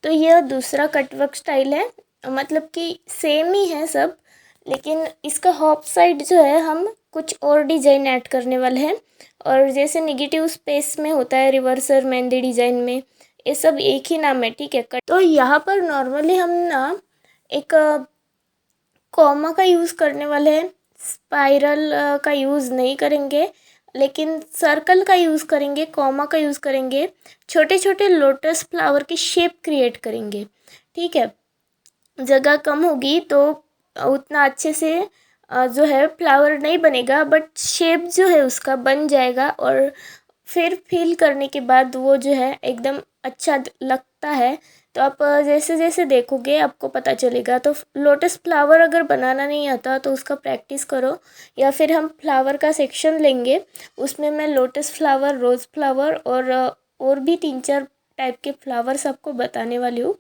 तो यह दूसरा कटवर्क स्टाइल है, मतलब कि सेम ही है सब, लेकिन इसका हॉप साइड जो है हम कुछ और डिज़ाइन ऐड करने वाले हैं। और जैसे नेगेटिव स्पेस में होता है रिवर्सर मेहंदी डिज़ाइन में, ये सब एक ही नाम है, ठीक है। तो यहाँ पर नॉर्मली हम ना एक कॉमा का यूज़ करने वाले हैं, स्पाइरल का यूज़ नहीं करेंगे, लेकिन सर्कल का यूज़ करेंगे, कॉमा का यूज़ करेंगे, छोटे छोटे लोटस फ्लावर की शेप क्रिएट करेंगे, ठीक है। जगह कम होगी तो उतना अच्छे से जो है फ्लावर नहीं बनेगा, बट शेप जो है उसका बन जाएगा, और फिर फिल करने के बाद वो जो है एकदम अच्छा लगता है। तो आप जैसे जैसे देखोगे आपको पता चलेगा। तो लोटस फ्लावर अगर बनाना नहीं आता तो उसका प्रैक्टिस करो, या फिर हम फ्लावर का सेक्शन लेंगे, उसमें मैं लोटस फ्लावर, रोज़ फ्लावर और भी 3-4 टाइप के फ्लावर्स आपको बताने वाली हूँ।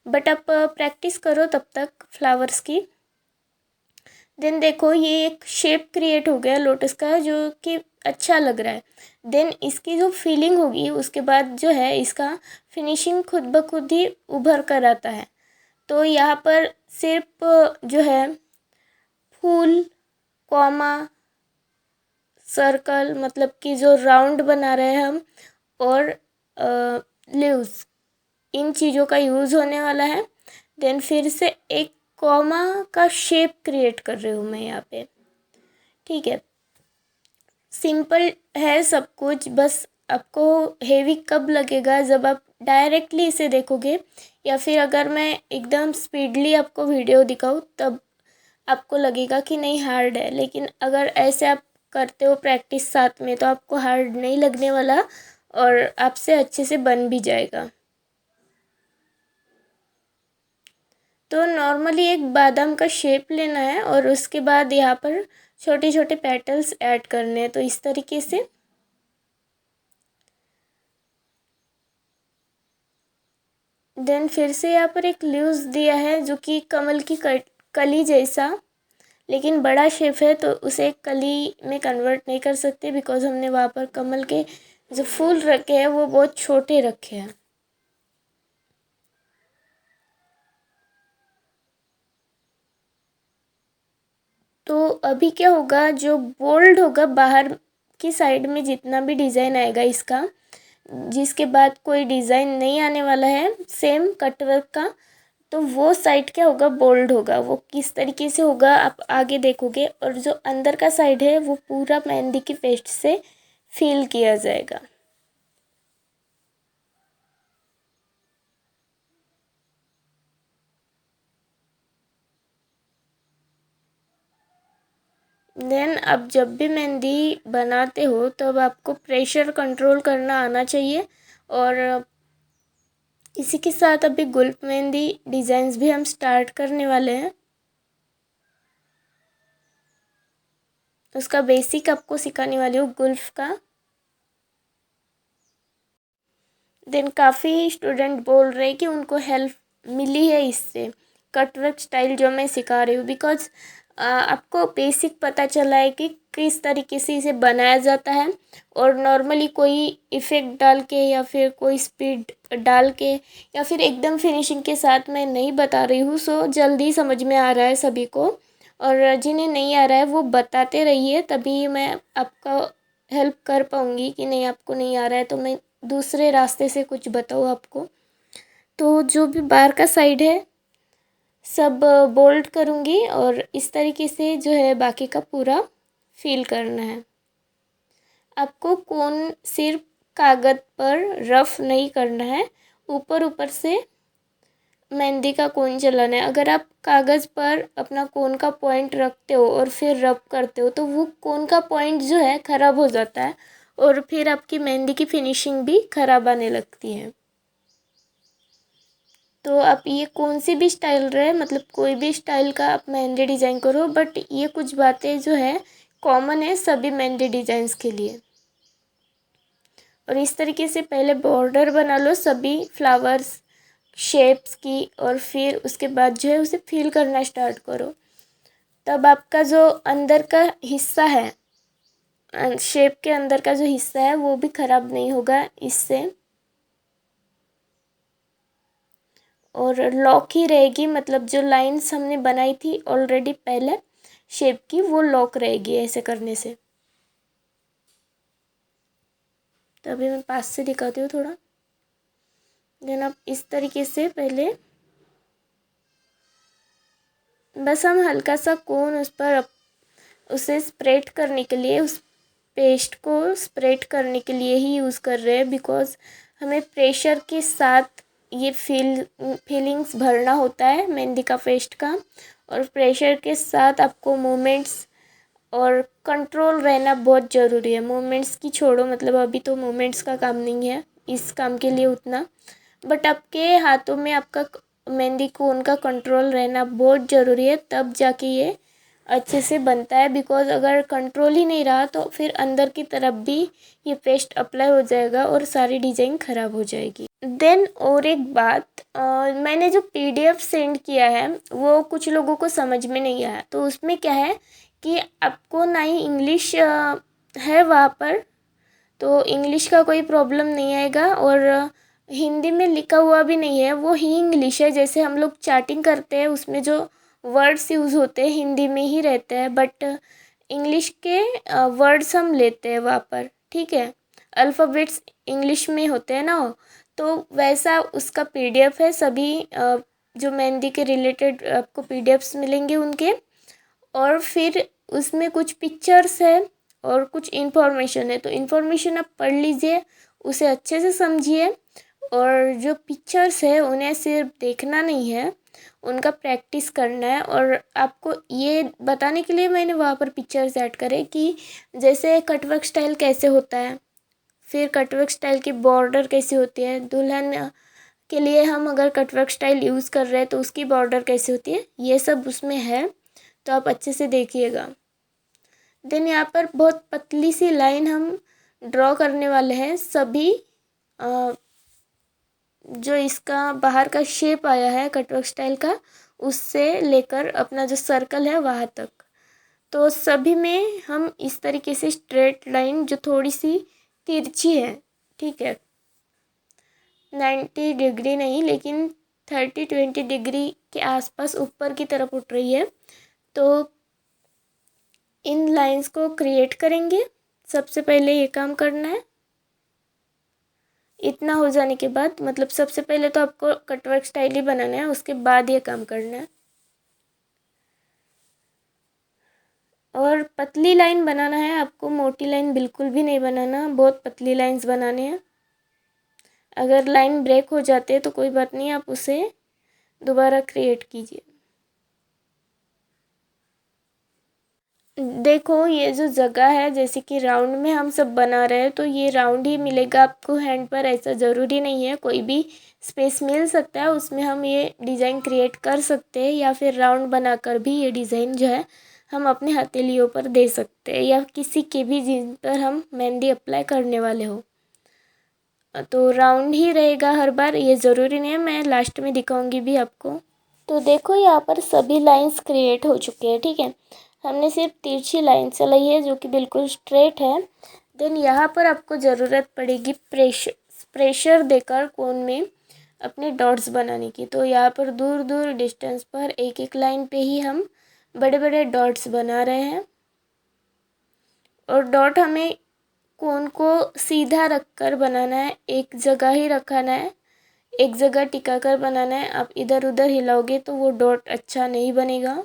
बट आप प्रैक्टिस करो तब तक फ्लावर्स की। देन देखो ये एक शेप क्रिएट हो गया लोटस का, जो कि अच्छा लग रहा है। देन इसकी जो फीलिंग होगी उसके बाद जो है इसका फिनिशिंग खुद ब खुद ही उभर कर आता है। तो यहाँ पर सिर्फ जो है फूल, कॉमा, सर्कल, मतलब कि जो राउंड बना रहे हैं हम, और लीव्स, इन चीज़ों का यूज़ होने वाला है। देन फिर से एक कॉमा का शेप क्रिएट कर रही हूँ मैं यहाँ पे, ठीक है। सिंपल है सब कुछ, बस आपको हेवी कब लगेगा जब आप डायरेक्टली इसे देखोगे, या फिर अगर मैं एकदम स्पीडली आपको वीडियो दिखाऊँ तब आपको लगेगा कि नहीं हार्ड है। लेकिन अगर ऐसे आप करते हो प्रैक्टिस साथ में तो आपको हार्ड नहीं लगने वाला, और आपसे अच्छे से बन भी जाएगा। तो नॉर्मली एक बादाम का शेप लेना है और उसके बाद यहाँ पर छोटे छोटे पेटल्स ऐड करने हैं, तो इस तरीके से। देन फिर से यहाँ पर एक लीव्स दिया है जो कि कमल की कली जैसा, लेकिन बड़ा शेप है तो उसे कली में कन्वर्ट नहीं कर सकते, बिकॉज हमने वहाँ पर कमल के जो फूल रखे हैं वो बहुत छोटे रखे हैं। तो अभी क्या होगा, जो बोल्ड होगा बाहर की साइड में जितना भी डिज़ाइन आएगा इसका, जिसके बाद कोई डिज़ाइन नहीं आने वाला है सेम कटवर्क का, तो वो साइड क्या होगा, बोल्ड होगा। वो किस तरीके से होगा आप आगे देखोगे। और जो अंदर का साइड है वो पूरा मेहंदी की पेस्ट से फिल किया जाएगा। देन अब जब भी मेहंदी बनाते हो तब आपको प्रेशर कंट्रोल करना आना चाहिए। और इसी के साथ अभी गुल्फ मेहंदी डिज़ाइंस भी हम स्टार्ट करने वाले हैं। उसका बेसिक आपको सिखाने वाली हूँ गुल्फ का। देन काफ़ी स्टूडेंट बोल रहे हैं कि उनको हेल्प मिली है इससे, कटवर्क स्टाइल जो मैं सिखा रही हूँ, बिकॉज आपको बेसिक पता चला है कि किस तरीके से इसे बनाया जाता है। और नॉर्मली कोई इफ़ेक्ट डाल के या फिर कोई स्पीड डाल के या फिर एकदम फिनिशिंग के साथ मैं नहीं बता रही हूँ, सो जल्दी समझ में आ रहा है सभी को। और जिन्हें नहीं आ रहा है वो बताते रहिए, तभी मैं आपका हेल्प कर पाऊँगी। कि नहीं आपको नहीं आ रहा है तो मैं दूसरे रास्ते से कुछ बताओ आपको। तो जो भी बाहर का साइड है सब बोल्ड करूँगी, और इस तरीके से जो है बाकी का पूरा फिल करना है। आपको कोन सिर्फ कागज़ पर रफ नहीं करना है, ऊपर ऊपर से मेहंदी का कोन चलाना है। अगर आप कागज़ पर अपना कोन का पॉइंट रखते हो और फिर रब करते हो तो वो कोन का पॉइंट जो है ख़राब हो जाता है, और फिर आपकी मेहंदी की फिनिशिंग भी ख़राब आने लगती है। तो आप ये कौन सी भी स्टाइल रहे, मतलब कोई भी स्टाइल का आप मेहंदी डिज़ाइन करो, बट ये कुछ बातें जो है कॉमन है सभी मेहंदी डिज़ाइंस के लिए। और इस तरीके से पहले बॉर्डर बना लो सभी फ्लावर्स शेप्स की, और फिर उसके बाद जो है उसे फिल करना स्टार्ट करो। तब आपका जो अंदर का हिस्सा है, शेप के अंदर का जो हिस्सा है वो भी ख़राब नहीं होगा इससे। और लॉक ही रहेगी, मतलब जो लाइंस हमने बनाई थी ऑलरेडी पहले शेप की, वो लॉक रहेगी ऐसे करने से। तो अभी मैं पास से दिखाती हूँ थोड़ा। देन आप इस तरीके से पहले बस हम हल्का सा कोन उस पर उसे स्प्रेड करने के लिए, उस पेस्ट को स्प्रेड करने के लिए ही यूज़ कर रहे हैं, बिकॉज हमें प्रेशर के साथ ये फीलिंग्स भरना होता है मेहंदी का पेस्ट का। और प्रेशर के साथ आपको मूवमेंट्स और कंट्रोल रहना बहुत ज़रूरी है। मूवमेंट्स की छोड़ो, मतलब अभी तो मूवमेंट्स का काम नहीं है इस काम के लिए उतना, बट आपके हाथों में आपका मेहंदी कोन का कंट्रोल रहना बहुत ज़रूरी है, तब जाके ये अच्छे से बनता है। बिकॉज अगर कंट्रोल ही नहीं रहा तो फिर अंदर की तरफ भी ये पेस्ट अप्लाई हो जाएगा और सारी डिज़ाइन ख़राब हो जाएगी। देन और एक बात, मैंने जो PDF सेंड किया है वो कुछ लोगों को समझ में नहीं आया। तो उसमें क्या है कि आपको ना ही इंग्लिश है वहाँ पर, तो इंग्लिश का कोई प्रॉब्लम नहीं आएगा, और हिंदी में लिखा हुआ भी नहीं है, वो ही इंग्लिश है। जैसे हम लोग चैटिंग करते हैं उसमें जो वर्ड्स यूज़ होते हैं हिंदी में ही रहते हैं, बट इंग्लिश के वर्ड्स हम लेते हैं वहाँ पर, ठीक है। अल्फ़ाबेट्स इंग्लिश में होते हैं ना, तो वैसा उसका PDF है। सभी जो मेहंदी के रिलेटेड आपको PDFs मिलेंगे उनके, और फिर उसमें कुछ पिक्चर्स है और कुछ इन्फॉर्मेशन है। तो इन्फॉर्मेशन आप पढ़ लीजिए, उसे अच्छे से समझिए, और जो पिक्चर्स है उन्हें सिर्फ देखना नहीं है, उनका प्रैक्टिस करना है। और आपको ये बताने के लिए मैंने वहाँ पर पिक्चर्स ऐड करे कि जैसे कटवर्क स्टाइल कैसे होता है, फिर कटवर्क स्टाइल की बॉर्डर कैसी होती है, दुल्हन के लिए हम अगर कटवर्क स्टाइल यूज़ कर रहे हैं तो उसकी बॉर्डर कैसी होती है, ये सब उसमें है। तो आप अच्छे से देखिएगा। देन यहाँ पर बहुत पतली सी लाइन हम ड्रॉ करने वाले हैं सभी, जो इसका बाहर का शेप आया है कटवर्क स्टाइल का, उससे लेकर अपना जो सर्कल है वहाँ तक। तो सभी में हम इस तरीके से स्ट्रेट लाइन जो थोड़ी सी तिरछी है, ठीक है, 90 डिग्री नहीं लेकिन 30-20 डिग्री के आसपास ऊपर की तरफ उठ रही है, तो इन लाइंस को क्रिएट करेंगे। सबसे पहले ये काम करना है। इतना हो जाने के बाद, मतलब सबसे पहले तो आपको कटवर्क स्टाइल ही बनाना है, उसके बाद ये काम करना है। और पतली लाइन बनाना है आपको, मोटी लाइन बिल्कुल भी नहीं बनाना, बहुत पतली लाइंस बनाने हैं। अगर लाइन ब्रेक हो जाते हैं तो कोई बात नहीं, आप उसे दोबारा क्रिएट कीजिए। देखो ये जो जगह है, जैसे कि राउंड में हम सब बना रहे हैं तो ये राउंड ही मिलेगा आपको हैंड पर, ऐसा ज़रूरी नहीं है, कोई भी स्पेस मिल सकता है उसमें हम ये डिज़ाइन क्रिएट कर सकते हैं, या फिर राउंड बनाकर भी ये डिज़ाइन जो है हम अपने हथेलियों पर दे सकते हैं, या किसी के भी जिन पर हम मेहंदी अप्लाई करने वाले हो। तो राउंड ही रहेगा हर बार, ये ज़रूरी नहीं है, मैं लास्ट में दिखाऊंगी भी आपको। तो देखो यहाँ पर सभी लाइंस क्रिएट हो चुके हैं, ठीक है। हमने सिर्फ तिरछी लाइन चलाई है जो कि बिल्कुल स्ट्रेट है। देन यहाँ पर आपको ज़रूरत पड़ेगी प्रेशर देकर कोन में अपने डॉट्स बनाने की। तो यहाँ पर दूर दूर डिस्टेंस पर एक एक लाइन पे ही हम बड़े बड़े डॉट्स बना रहे हैं, और डॉट हमें कोन को सीधा रख कर बनाना है, एक जगह ही रखना है, एक जगह टिका कर बनाना है। आप इधर उधर हिलाओगे तो वो डॉट अच्छा नहीं बनेगा।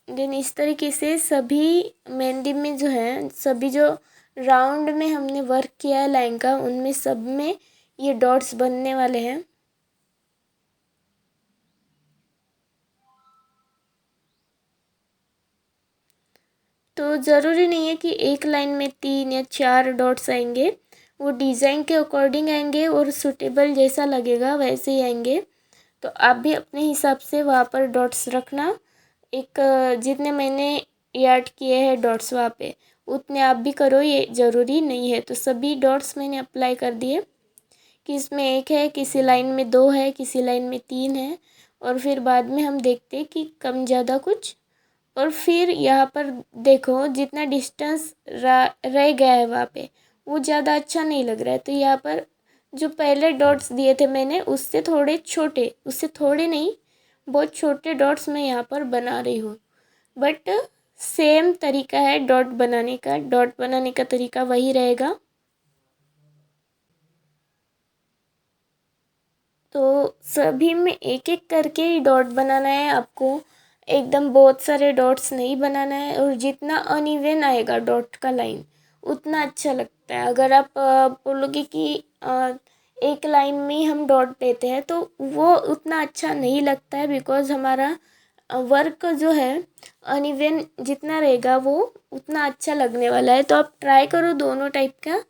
देन इस तरीके से सभी मेहंदी में जो है, सभी जो राउंड में हमने वर्क किया है लाइन का, उनमें सब में ये डॉट्स बनने वाले हैं। तो ज़रूरी नहीं है कि एक लाइन में 3 या 4 डॉट्स आएंगे, वो डिज़ाइन के अकॉर्डिंग आएंगे और सूटेबल जैसा लगेगा वैसे ही आएंगे। तो आप भी अपने हिसाब से वहाँ पर डॉट्स रखना। एक जितने मैंने ऐड किए हैं डॉट्स वहाँ पे, उतने आप भी करो, ये ज़रूरी नहीं है। तो सभी डॉट्स मैंने अप्लाई कर दिए, कि इसमें एक है, किसी लाइन में 2 है, किसी लाइन में 3 है, और फिर बाद में हम देखते हैं कि कम ज़्यादा कुछ। और फिर यहाँ पर देखो जितना डिस्टेंस रह गया है वहाँ पे, वो ज़्यादा अच्छा नहीं लग रहा है, तो यहाँ पर जो पहले डॉट्स दिए थे मैंने उससे थोड़े छोटे, उससे थोड़े नहीं, बहुत छोटे डॉट्स मैं यहाँ पर बना रही हूँ। बट सेम तरीका है डॉट बनाने का, डॉट बनाने का तरीका वही रहेगा। तो सभी में एक एक करके ही डॉट बनाना है आपको, एकदम बहुत सारे डॉट्स नहीं बनाना है। और जितना अनइवन आएगा डॉट का लाइन उतना अच्छा लगता है। अगर आप बोलोगे कि एक लाइन में ही हम डॉट देते हैं तो वो उतना अच्छा नहीं लगता है, बिकॉज़ हमारा वर्क जो है अनइवन जितना रहेगा वो उतना अच्छा लगने वाला है। तो आप ट्राई करो दोनों टाइप का,